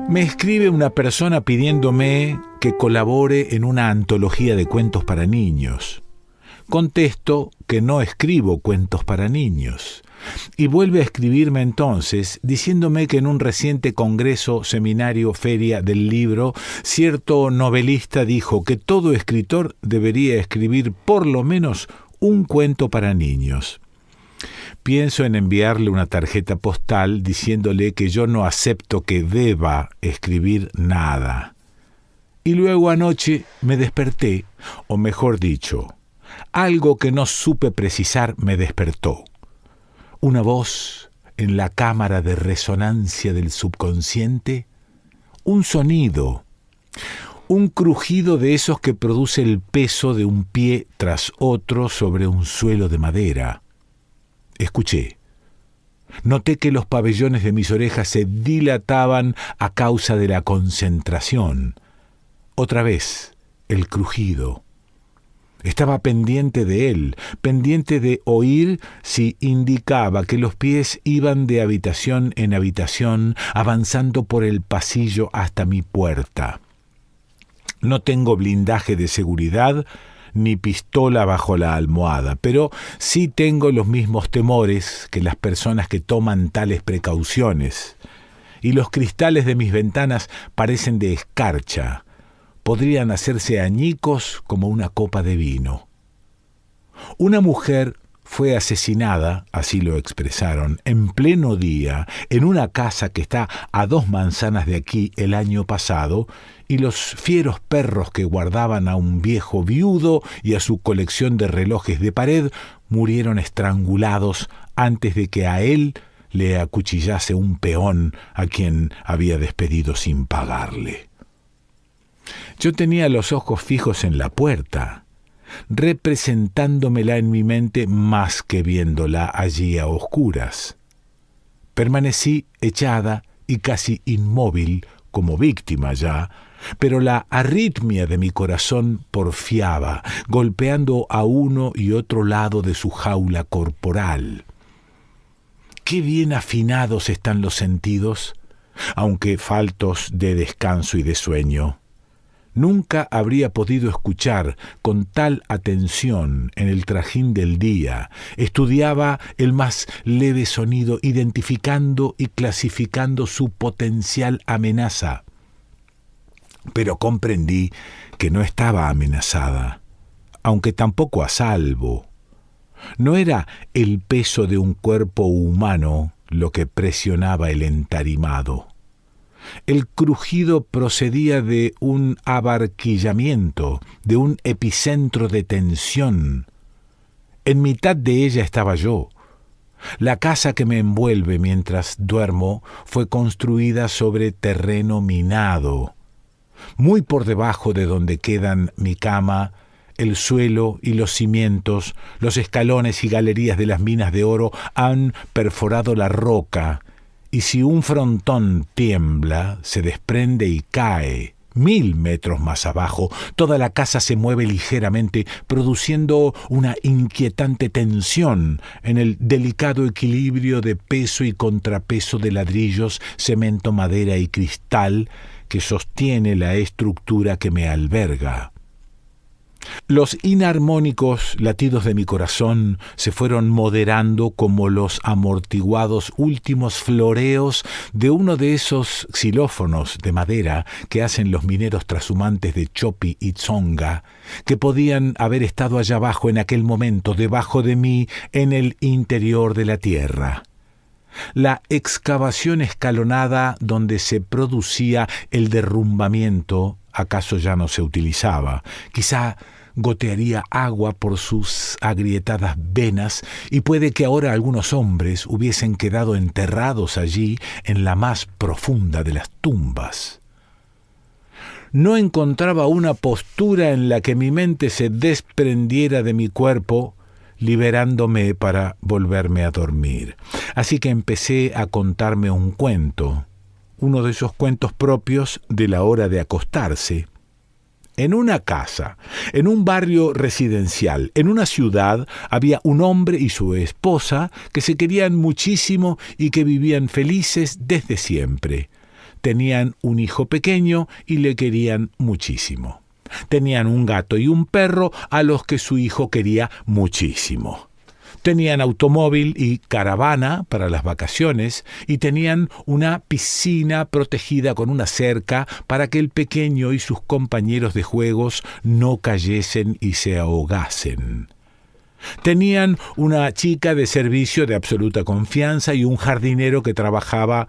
Me escribe una persona pidiéndome que colabore en una antología de cuentos para niños. Contesto que no escribo cuentos para niños. Y vuelve a escribirme entonces diciéndome que en un reciente congreso, seminario, feria del libro, cierto novelista dijo que todo escritor debería escribir por lo menos un cuento para niños. Pienso en enviarle una tarjeta postal diciéndole que yo no acepto que deba escribir nada. Y luego anoche me desperté, o mejor dicho, algo que no supe precisar me despertó. Una voz en la cámara de resonancia del subconsciente, un sonido, un crujido de esos que produce el peso de un pie tras otro sobre un suelo de madera. Escuché. Noté que los pabellones de mis orejas se dilataban a causa de la concentración. Otra vez, el crujido. Estaba pendiente de él, pendiente de oír si indicaba que los pies iban de habitación en habitación, avanzando por el pasillo hasta mi puerta. No tengo blindaje de seguridad ni pistola bajo la almohada, pero sí tengo los mismos temores que las personas que toman tales precauciones. Y los cristales de mis ventanas parecen de escarcha. Podrían hacerse añicos como una copa de vino. Una mujer fue asesinada, así lo expresaron, en pleno día, en una casa que está a 2 manzanas de aquí el año pasado, y los fieros perros que guardaban a un viejo viudo y a su colección de relojes de pared murieron estrangulados antes de que a él le acuchillase un peón a quien había despedido sin pagarle. Yo tenía los ojos fijos en la puerta, representándomela en mi mente más que viéndola allí a oscuras. Permanecí echada y casi inmóvil, como víctima ya, pero la arritmia de mi corazón porfiaba, golpeando a uno y otro lado de su jaula corporal. Qué bien afinados están los sentidos, aunque faltos de descanso y de sueño. Nunca habría podido escuchar con tal atención en el trajín del día. Estudiaba el más leve sonido, identificando y clasificando su potencial amenaza. Pero comprendí que no estaba amenazada, aunque tampoco a salvo. No era el peso de un cuerpo humano lo que presionaba el entarimado. El crujido procedía de un abarquillamiento, de un epicentro de tensión. En mitad de ella estaba yo. La casa que me envuelve mientras duermo fue construida sobre terreno minado. Muy por debajo de donde quedan mi cama, el suelo y los cimientos, los escalones y galerías de las minas de oro han perforado la roca, y si un frontón tiembla, se desprende y cae. 1000 metros más abajo, toda la casa se mueve ligeramente, produciendo una inquietante tensión en el delicado equilibrio de peso y contrapeso de ladrillos, cemento, madera y cristal que sostiene la estructura que me alberga. Los inarmónicos latidos de mi corazón se fueron moderando como los amortiguados últimos floreos de uno de esos xilófonos de madera que hacen los mineros trashumantes de Chopi y Tsonga, que podían haber estado allá abajo en aquel momento, debajo de mí, en el interior de la tierra. La excavación escalonada donde se producía el derrumbamiento acaso ya no se utilizaba. Quizá gotearía agua por sus agrietadas venas, y puede que ahora algunos hombres hubiesen quedado enterrados allí en la más profunda de las tumbas. No encontraba una postura en la que mi mente se desprendiera de mi cuerpo, liberándome para volverme a dormir. Así que empecé a contarme un cuento, uno de esos cuentos propios de la hora de acostarse. En una casa, en un barrio residencial, en una ciudad, había un hombre y su esposa que se querían muchísimo y que vivían felices desde siempre. tenían un hijo pequeño y le querían muchísimo. Tenían un gato y un perro a los que su hijo quería muchísimo. Tenían automóvil y caravana para las vacaciones y tenían una piscina protegida con una cerca para que el pequeño y sus compañeros de juegos no cayesen y se ahogasen. Tenían una chica de servicio de absoluta confianza y un jardinero que trabajaba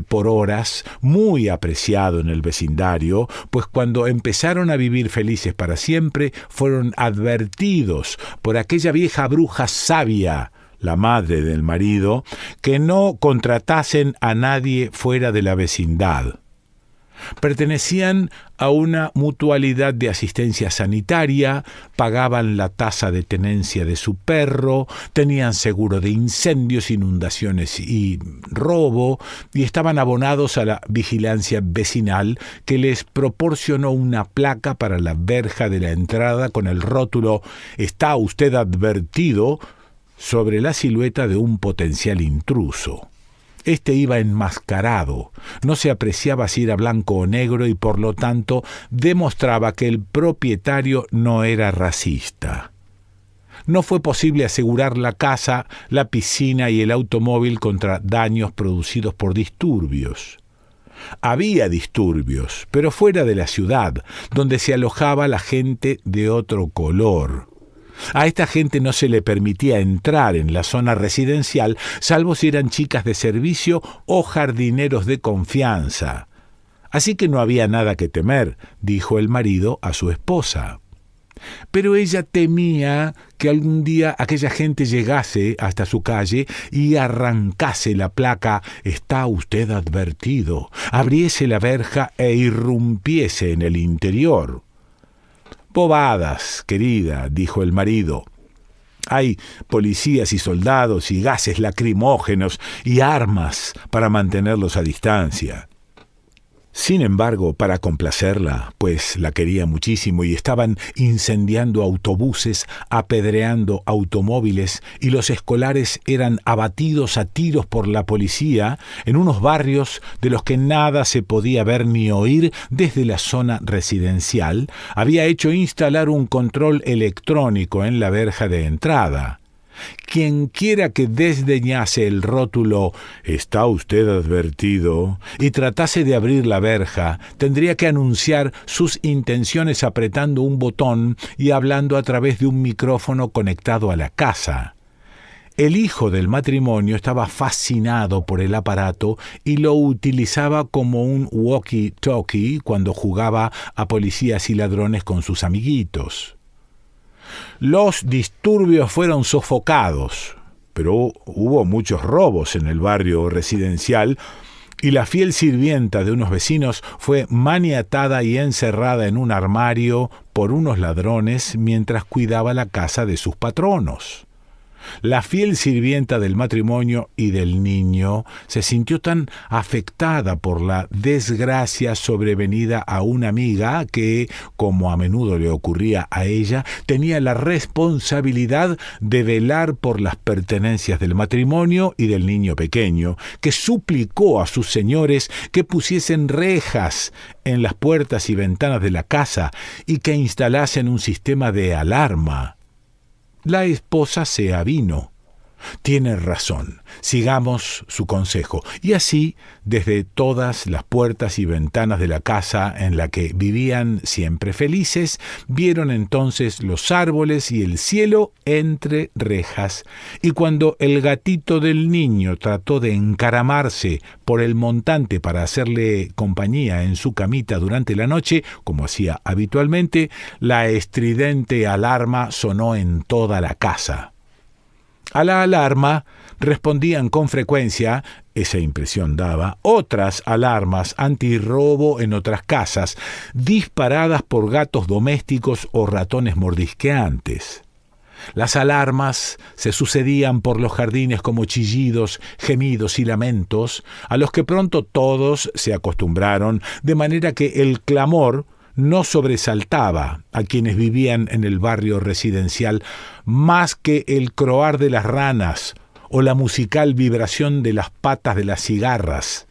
por horas, muy apreciado en el vecindario, pues cuando empezaron a vivir felices para siempre, fueron advertidos por aquella vieja bruja sabia, la madre del marido, que no contratasen a nadie fuera de la vecindad. Pertenecían a una mutualidad de asistencia sanitaria, pagaban la tasa de tenencia de su perro, tenían seguro de incendios, inundaciones y robo, y estaban abonados a la vigilancia vecinal que les proporcionó una placa para la verja de la entrada con el rótulo «Está usted advertido» sobre la silueta de un potencial intruso. Este iba enmascarado, no se apreciaba si era blanco o negro y por lo tanto demostraba que el propietario no era racista. No fue posible asegurar la casa, la piscina y el automóvil contra daños producidos por disturbios. Había disturbios, pero fuera de la ciudad, donde se alojaba la gente de otro color. A esta gente no se le permitía entrar en la zona residencial, salvo si eran chicas de servicio o jardineros de confianza. Así que no había nada que temer, dijo el marido a su esposa. Pero ella temía que algún día aquella gente llegase hasta su calle y arrancase la placa «Está usted advertido», abriese la verja e irrumpiese en el interior. «Bobadas, querida», dijo el marido. «Hay policías y soldados y gases lacrimógenos y armas para mantenerlos a distancia». Sin embargo, para complacerla, pues la quería muchísimo y estaban incendiando autobuses, apedreando automóviles y los escolares eran abatidos a tiros por la policía en unos barrios de los que nada se podía ver ni oír desde la zona residencial, había hecho instalar un control electrónico en la verja de entrada. Quienquiera que desdeñase el rótulo «Está usted advertido» y tratase de abrir la verja, tendría que anunciar sus intenciones apretando un botón y hablando a través de un micrófono conectado a la casa. El hijo del matrimonio estaba fascinado por el aparato y lo utilizaba como un walkie-talkie cuando jugaba a policías y ladrones con sus amiguitos. Los disturbios fueron sofocados, pero hubo muchos robos en el barrio residencial y la fiel sirvienta de unos vecinos fue maniatada y encerrada en un armario por unos ladrones mientras cuidaba la casa de sus patronos. La fiel sirvienta del matrimonio y del niño se sintió tan afectada por la desgracia sobrevenida a una amiga que, como a menudo le ocurría a ella, tenía la responsabilidad de velar por las pertenencias del matrimonio y del niño pequeño, que suplicó a sus señores que pusiesen rejas en las puertas y ventanas de la casa y que instalasen un sistema de alarma. La esposa se avino. Tiene razón, sigamos su consejo. Y así, desde todas las puertas y ventanas de la casa en la que vivían siempre felices, vieron entonces los árboles y el cielo entre rejas. Y cuando el gatito del niño trató de encaramarse por el montante para hacerle compañía en su camita durante la noche, como hacía habitualmente, la estridente alarma sonó en toda la casa. A la alarma respondían con frecuencia, esa impresión daba, otras alarmas antirrobo en otras casas, disparadas por gatos domésticos o ratones mordisqueantes. Las alarmas se sucedían por los jardines como chillidos, gemidos y lamentos, a los que pronto todos se acostumbraron, de manera que el clamor no sobresaltaba a quienes vivían en el barrio residencial más que el croar de las ranas o la musical vibración de las patas de las cigarras.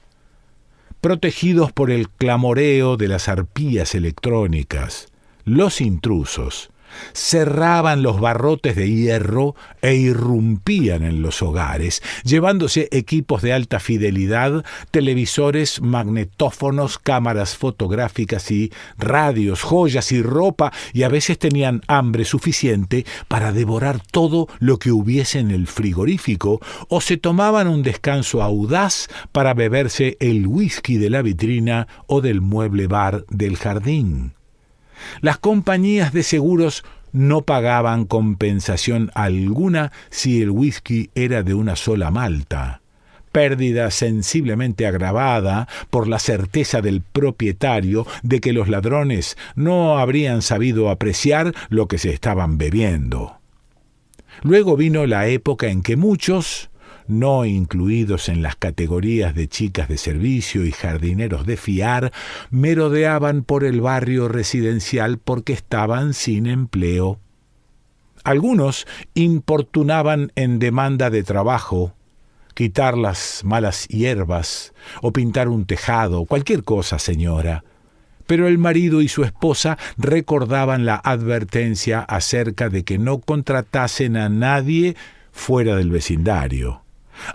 protegidos por el clamoreo de las arpías electrónicas. Los intrusos cerraban los barrotes de hierro e irrumpían en los hogares, llevándose equipos de alta fidelidad, televisores, magnetófonos, cámaras fotográficas y radios, joyas y ropa, y a veces tenían hambre suficiente para devorar todo lo que hubiese en el frigorífico, o se tomaban un descanso audaz para beberse el whisky de la vitrina o del mueble bar del jardín. Las compañías de seguros no pagaban compensación alguna si el whisky era de una sola malta, pérdida sensiblemente agravada por la certeza del propietario de que los ladrones no habrían sabido apreciar lo que se estaban bebiendo. Luego vino la época en que muchos, no incluidos en las categorías de chicas de servicio y jardineros de fiar, merodeaban por el barrio residencial porque estaban sin empleo. Algunos importunaban en demanda de trabajo, quitar las malas hierbas o pintar un tejado, cualquier cosa, señora. Pero el marido y su esposa recordaban la advertencia acerca de que no contratasen a nadie fuera del vecindario.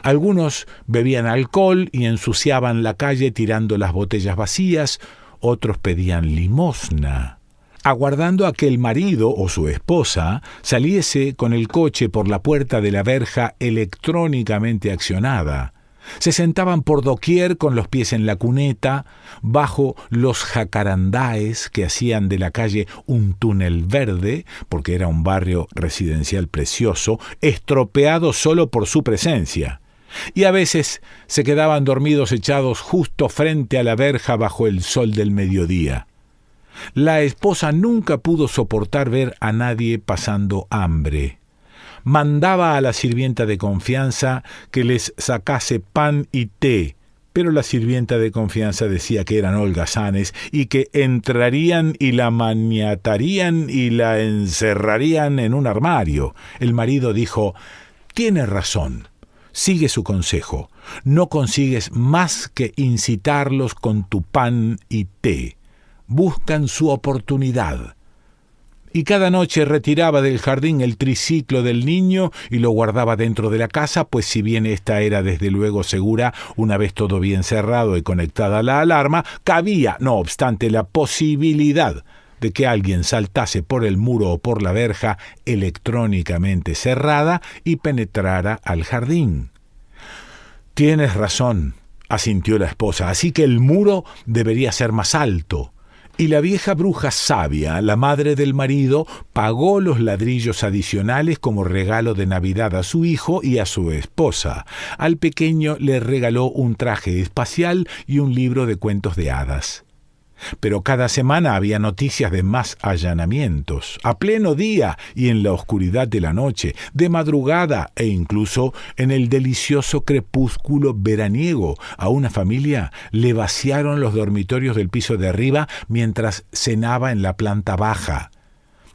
Algunos bebían alcohol y ensuciaban la calle tirando las botellas vacías, otros pedían limosna, aguardando a que el marido o su esposa saliese con el coche por la puerta de la verja electrónicamente accionada. Se sentaban por doquier con los pies en la cuneta, bajo los jacarandáes que hacían de la calle un túnel verde, porque era un barrio residencial precioso, estropeado solo por su presencia. Y a veces se quedaban dormidos echados justo frente a la verja bajo el sol del mediodía. La esposa nunca pudo soportar ver a nadie pasando hambre. Mandaba a la sirvienta de confianza que les sacase pan y té, pero la sirvienta de confianza decía que eran holgazanes y que entrarían y la maniatarían y la encerrarían en un armario. El marido dijo: «Tiene razón, sigue su consejo, no consigues más que incitarlos con tu pan y té. Buscan su oportunidad». Y cada noche retiraba del jardín el triciclo del niño y lo guardaba dentro de la casa, pues si bien ésta era desde luego segura, una vez todo bien cerrado y conectada a la alarma, cabía, no obstante, la posibilidad de que alguien saltase por el muro o por la verja electrónicamente cerrada y penetrara al jardín. «Tienes razón», asintió la esposa, «así que el muro debería ser más alto». Y la vieja bruja sabia, la madre del marido, pagó los ladrillos adicionales como regalo de Navidad a su hijo y a su esposa. Al pequeño le regaló un traje espacial y un libro de cuentos de hadas. Pero cada semana había noticias de más allanamientos, a pleno día y en la oscuridad de la noche, de madrugada e incluso en el delicioso crepúsculo veraniego. A una familia le vaciaron los dormitorios del piso de arriba mientras cenaba en la planta baja.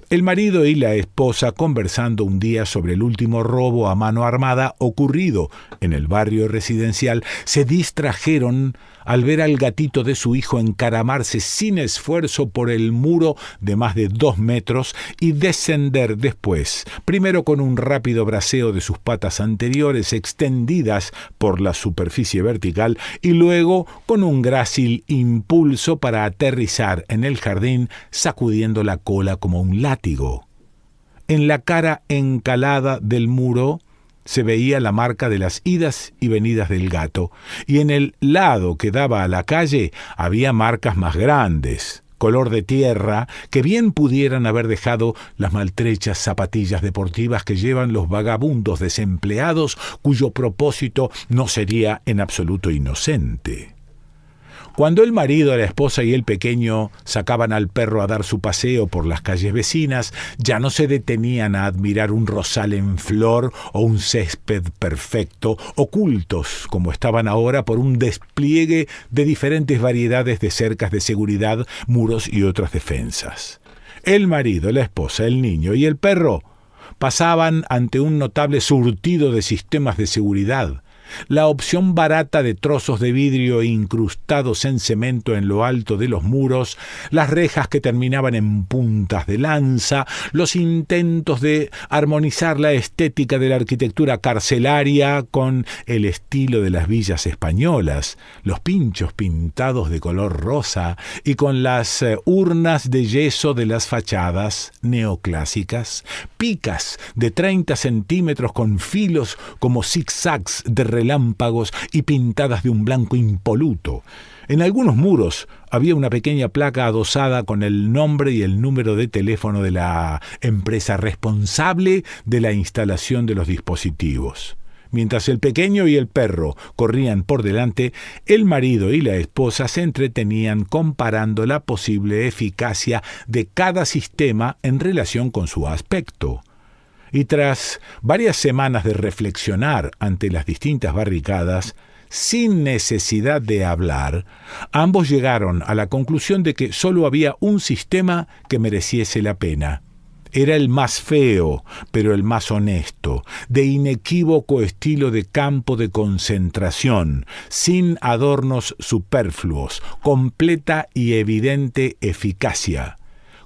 El marido y la esposa, conversando un día sobre el último robo a mano armada ocurrido en el barrio residencial, se distrajeron al ver al gatito de su hijo encaramarse sin esfuerzo por el muro de más de 2 metros y descender después, primero con un rápido braceo de sus patas anteriores extendidas por la superficie vertical y luego con un grácil impulso para aterrizar en el jardín sacudiendo la cola como un látigo. En la cara encalada del muro se veía la marca de las idas y venidas del gato, y en el lado que daba a la calle había marcas más grandes, color de tierra, que bien pudieran haber dejado las maltrechas zapatillas deportivas que llevan los vagabundos desempleados, cuyo propósito no sería en absoluto inocente. Cuando el marido, la esposa y el pequeño sacaban al perro a dar su paseo por las calles vecinas, ya no se detenían a admirar un rosal en flor o un césped perfecto, ocultos, como estaban ahora, por un despliegue de diferentes variedades de cercas de seguridad, muros y otras defensas. El marido, la esposa, el niño y el perro pasaban ante un notable surtido de sistemas de seguridad, La opción barata de trozos de vidrio incrustados en cemento en lo alto de los muros, las rejas que terminaban en puntas de lanza, los intentos de armonizar la estética de la arquitectura carcelaria con el estilo de las villas españolas, los pinchos pintados de color rosa y con las urnas de yeso de las fachadas neoclásicas, picas de 30 centímetros con filos como zigzags de relámpagos y pintadas de un blanco impoluto. En algunos muros había una pequeña placa adosada con el nombre y el número de teléfono de la empresa responsable de la instalación de los dispositivos. Mientras el pequeño y el perro corrían por delante, el marido y la esposa se entretenían comparando la posible eficacia de cada sistema en relación con su aspecto. Y tras varias semanas de reflexionar ante las distintas barricadas, sin necesidad de hablar, ambos llegaron a la conclusión de que solo había un sistema que mereciese la pena. Era el más feo, pero el más honesto, de inequívoco estilo de campo de concentración, sin adornos superfluos, completa y evidente eficacia.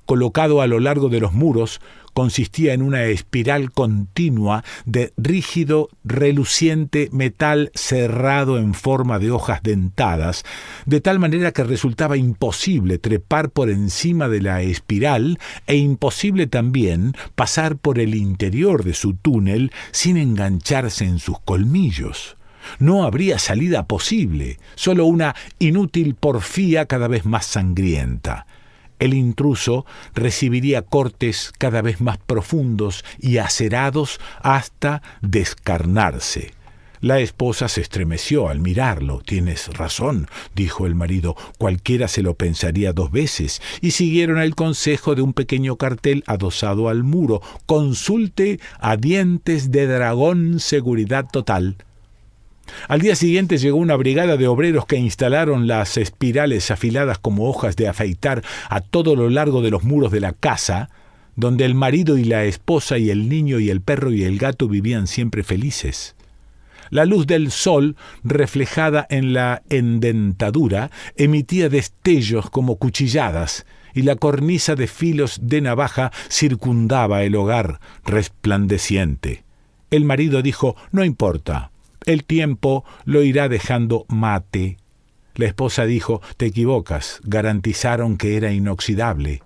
Colocado a lo largo de los muros, consistía en una espiral continua de rígido, reluciente metal cerrado en forma de hojas dentadas, de tal manera que resultaba imposible trepar por encima de la espiral e imposible también pasar por el interior de su túnel sin engancharse en sus colmillos. No habría salida posible, solo una inútil porfía cada vez más sangrienta. El intruso recibiría cortes cada vez más profundos y acerados hasta descarnarse. La esposa se estremeció al mirarlo. «Tienes razón», dijo el marido, «cualquiera se lo pensaría 2 veces», y siguieron el consejo de un pequeño cartel adosado al muro: «Consulte a dientes de dragón, seguridad total». Al día siguiente llegó una brigada de obreros que instalaron las espirales afiladas como hojas de afeitar a todo lo largo de los muros de la casa, donde el marido y la esposa y el niño y el perro y el gato vivían siempre felices. La luz del sol, reflejada en la endentadura, emitía destellos como cuchilladas, y la cornisa de filos de navaja circundaba el hogar resplandeciente. El marido dijo: «No importa. El tiempo lo irá dejando mate». La esposa dijo: «Te equivocas, garantizaron que era inoxidable».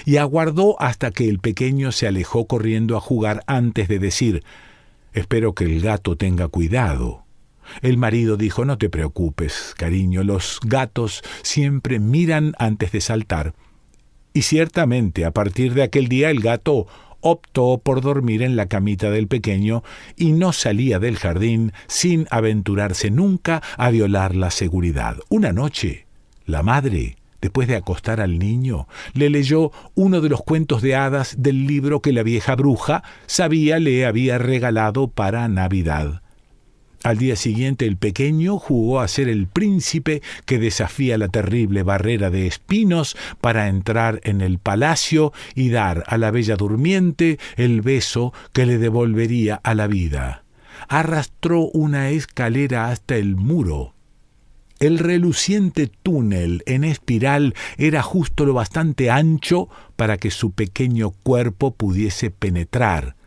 Y aguardó hasta que el pequeño se alejó corriendo a jugar antes de decir: «Espero que el gato tenga cuidado». El marido dijo: «No te preocupes, cariño, los gatos siempre miran antes de saltar». Y ciertamente, a partir de aquel día, el gato optó por dormir en la camita del pequeño y no salía del jardín sin aventurarse nunca a violar la seguridad. Una noche, la madre, después de acostar al niño, le leyó uno de los cuentos de hadas del libro que la vieja bruja sabía le había regalado para Navidad. Al día siguiente el pequeño jugó a ser el príncipe que desafía la terrible barrera de espinos para entrar en el palacio y dar a la bella durmiente el beso que le devolvería a la vida. Arrastró una escalera hasta el muro. El reluciente túnel en espiral era justo lo bastante ancho para que su pequeño cuerpo pudiese penetrar.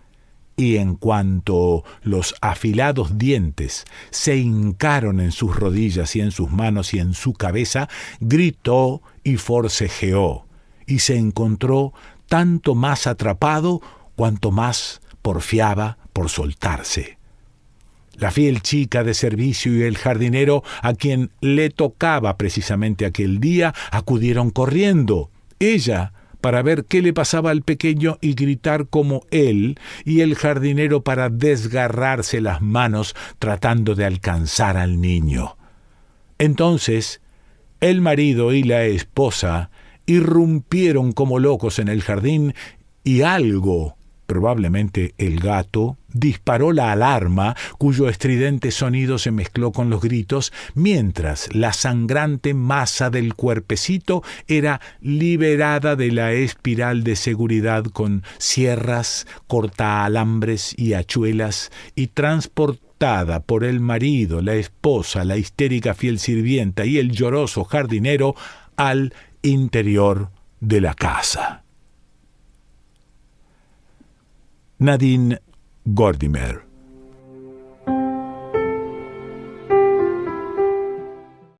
Y en cuanto los afilados dientes se hincaron en sus rodillas y en sus manos y en su cabeza, gritó y forcejeó, y se encontró tanto más atrapado cuanto más porfiaba por soltarse. La fiel chica de servicio y el jardinero, a quien le tocaba precisamente aquel día, acudieron corriendo. Ella para ver qué le pasaba al pequeño y gritar como él, y el jardinero para desgarrarse las manos tratando de alcanzar al niño. Entonces, el marido y la esposa irrumpieron como locos en el jardín y algo, probablemente el gato, disparó la alarma, cuyo estridente sonido se mezcló con los gritos, mientras la sangrante masa del cuerpecito era liberada de la espiral de seguridad con sierras, cortaalambres y hachuelas y transportada arrebatada por el marido, la esposa, la histérica fiel sirvienta y el lloroso jardinero al interior de la casa. Nadine Gordimer.